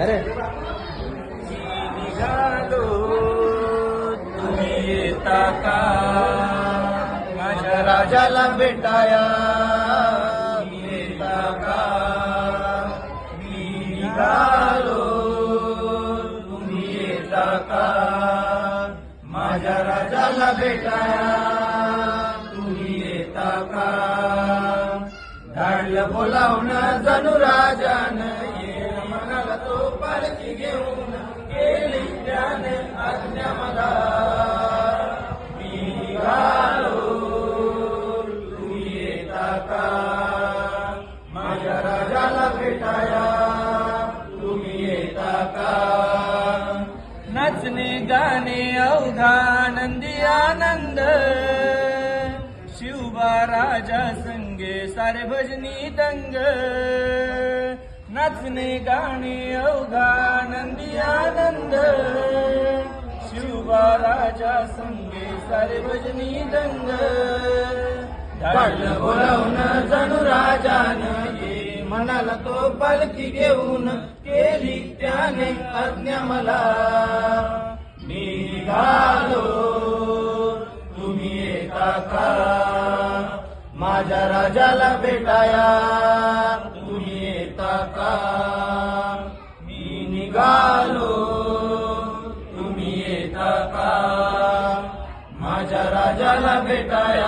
रे निघालो तुम्ही येता का माझ्या राजाला भेटाया येता का मी निघालो तुम्ही येता का माझ्या राजाला भेटाया तुम्ही येता का धाडलं बोलावणं जणू राजानं ये म्हणाला तो पालखी घेऊन केली त्याने आज्ञा मला मी निघालो तुम्ही येता का माझ्या राजाला भेटाया तुम्ही येता का नाचणे गाणे अवघा नंदी आनंद शिवबा राजा संगे सारे भजनी दंग नाचणे गाणे अवघा नंदी आनंद शिवबा राजा संगे सारे भजनी दंग धाडलं बोलावणं जणू राजानं ये म्हणाला तो पालखी घेऊन केली त्याने आज्ञा मला मी निघालो तुम्ही येता का माझ्या राजाला भेटाया तुम्ही येता का मी निघालो तुम्ही येता का माझ्या राजाला भेटाया